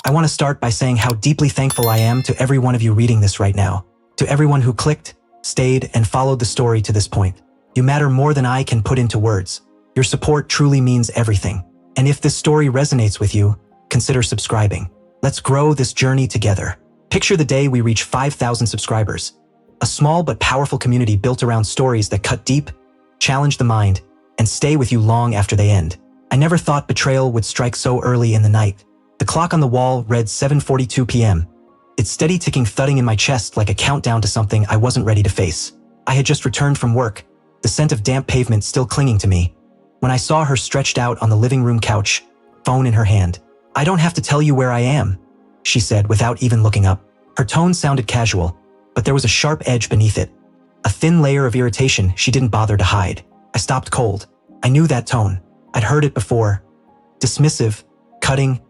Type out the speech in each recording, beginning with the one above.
I want to start by saying how deeply thankful I am to every one of you reading this right now. To everyone who clicked, stayed, and followed the story to this point. You matter more than I can put into words. Your support truly means everything. And if this story resonates with you, consider subscribing. Let's grow this journey together. Picture the day we reach 5,000 subscribers. A small but powerful community built around stories that cut deep, challenge the mind, and stay with you long after they end. I never thought betrayal would strike so early in the night. The clock on the wall read 7:42 p.m. Its steady ticking thudding in my chest like a countdown to something I wasn't ready to face. I had just returned from work, the scent of damp pavement still clinging to me, when I saw her stretched out on the living room couch, phone in her hand. "I don't have to tell you where I am," she said without even looking up. Her tone sounded casual, but there was a sharp edge beneath it. A thin layer of irritation she didn't bother to hide. I stopped cold. I knew that tone. I'd heard it before. Dismissive, cutting,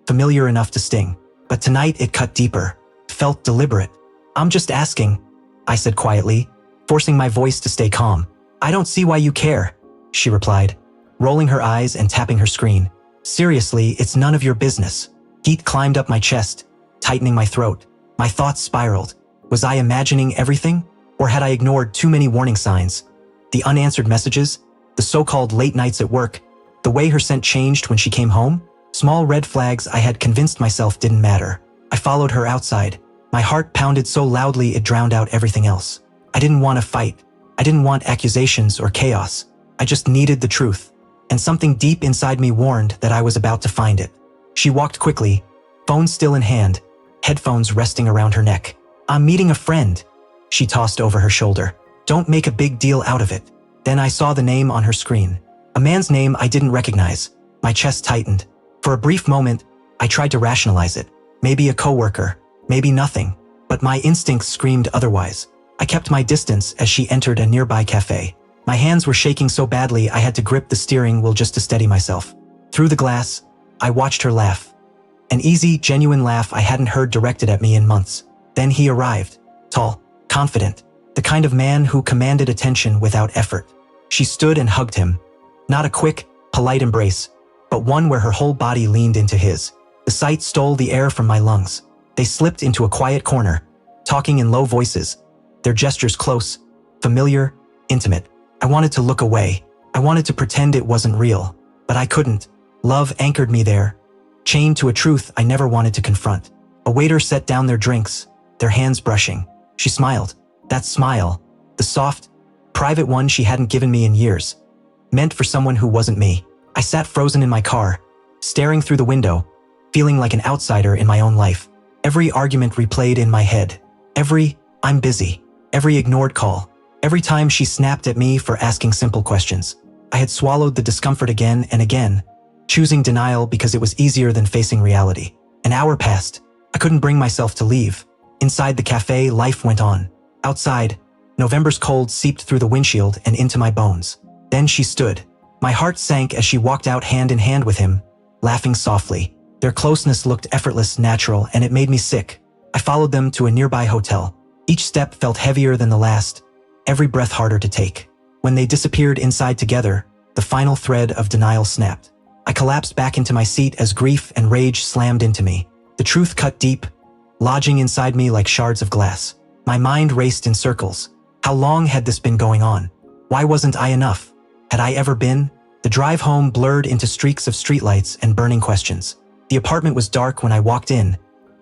familiar enough to sting. But tonight it cut deeper. Felt deliberate. "I'm just asking," I said quietly, forcing my voice to stay calm. "I don't see why you care," she replied, rolling her eyes and tapping her screen. "Seriously, it's none of your business." Heat climbed up my chest, tightening my throat. My thoughts spiraled. Was I imagining everything? Or had I ignored too many warning signs? The unanswered messages? The so-called late nights at work? The way her scent changed when she came home? Small red flags I had convinced myself didn't matter. I followed her outside. My heart pounded so loudly it drowned out everything else. I didn't want to fight. I didn't want accusations or chaos. I just needed the truth. And something deep inside me warned that I was about to find it. She walked quickly, phone still in hand, headphones resting around her neck. "I'm meeting a friend," she tossed over her shoulder. "Don't make a big deal out of it." Then I saw the name on her screen. A man's name I didn't recognize. My chest tightened. For a brief moment, I tried to rationalize it. Maybe a coworker, maybe nothing. But my instincts screamed otherwise. I kept my distance as she entered a nearby cafe. My hands were shaking so badly I had to grip the steering wheel just to steady myself. Through the glass, I watched her laugh. An easy, genuine laugh I hadn't heard directed at me in months. Then he arrived. Tall, confident. The kind of man who commanded attention without effort. She stood and hugged him. Not a quick, polite embrace, but one where her whole body leaned into his. The sight stole the air from my lungs. They slipped into a quiet corner, talking in low voices, their gestures close, familiar, intimate. I wanted to look away. I wanted to pretend it wasn't real, but I couldn't. Love anchored me there, chained to a truth I never wanted to confront. A waiter set down their drinks, their hands brushing. She smiled. That smile, the soft, private one she hadn't given me in years, meant for someone who wasn't me. I sat frozen in my car, staring through the window, feeling like an outsider in my own life. Every argument replayed in my head. Every "I'm busy." Every ignored call. Every time she snapped at me for asking simple questions. I had swallowed the discomfort again and again, choosing denial because it was easier than facing reality. An hour passed. I couldn't bring myself to leave. Inside the cafe, life went on. Outside, November's cold seeped through the windshield and into my bones. Then she stood. My heart sank as she walked out hand in hand with him, laughing softly. Their closeness looked effortless, natural, and it made me sick. I followed them to a nearby hotel. Each step felt heavier than the last, every breath harder to take. When they disappeared inside together, the final thread of denial snapped. I collapsed back into my seat as grief and rage slammed into me. The truth cut deep, lodging inside me like shards of glass. My mind raced in circles. How long had this been going on? Why wasn't I enough? Had I ever been? The drive home blurred into streaks of streetlights and burning questions. The apartment was dark when I walked in,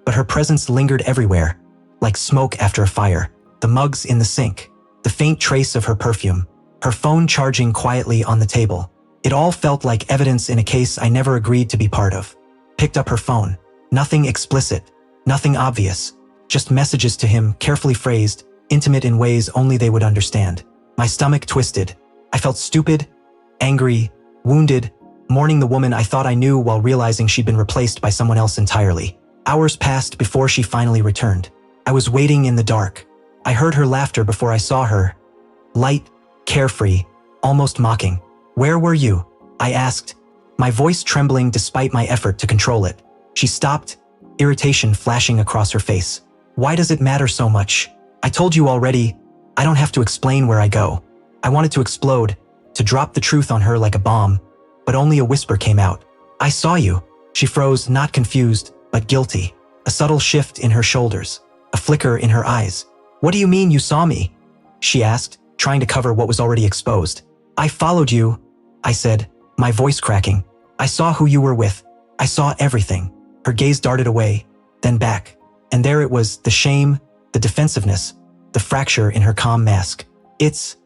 but her presence lingered everywhere, like smoke after a fire. The mugs in the sink, the faint trace of her perfume, her phone charging quietly on the table. It all felt like evidence in a case I never agreed to be part of. Picked up her phone. Nothing explicit, nothing obvious, just messages to him, carefully phrased, intimate in ways only they would understand. My stomach twisted. I felt stupid, angry, wounded, mourning the woman I thought I knew while realizing she'd been replaced by someone else entirely. Hours passed before she finally returned. I was waiting in the dark. I heard her laughter before I saw her. Light, carefree, almost mocking. "Where were you?" I asked, my voice trembling despite my effort to control it. She stopped, irritation flashing across her face. "Why does it matter so much? I told you already, I don't have to explain where I go." I wanted to explode, to drop the truth on her like a bomb, but only a whisper came out. "I saw you." She froze, not confused, but guilty. A subtle shift in her shoulders, a flicker in her eyes. "What do you mean you saw me?" she asked, trying to cover what was already exposed. "I followed you," I said, my voice cracking. "I saw who you were with. I saw everything." Her gaze darted away, then back. And there it was, the shame, the defensiveness, the fracture in her calm mask. It's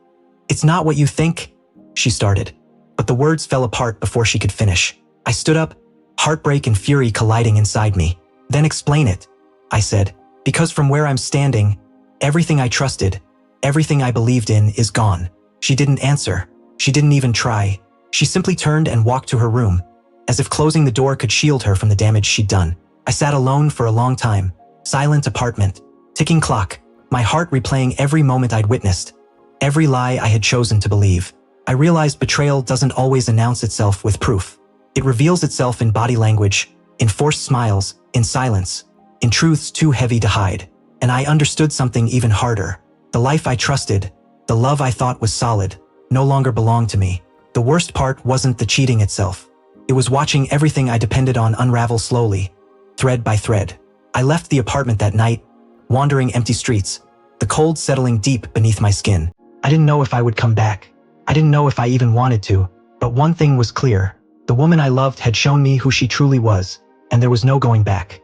not what you think," she started. But the words fell apart before she could finish. I stood up, heartbreak and fury colliding inside me. "Then explain it," I said, "because from where I'm standing, everything I trusted, everything I believed in is gone." She didn't answer. She didn't even try. She simply turned and walked to her room, as if closing the door could shield her from the damage she'd done. I sat alone for a long time, silent apartment, ticking clock, my heart replaying every moment I'd witnessed, every lie I had chosen to believe. I realized betrayal doesn't always announce itself with proof. It reveals itself in body language, in forced smiles, in silence, in truths too heavy to hide. And I understood something even harder. The life I trusted, the love I thought was solid, no longer belonged to me. The worst part wasn't the cheating itself. It was watching everything I depended on unravel slowly, thread by thread. I left the apartment that night, wandering empty streets, the cold settling deep beneath my skin. I didn't know if I would come back. I didn't know if I even wanted to. But one thing was clear. The woman I loved had shown me who she truly was, and there was no going back.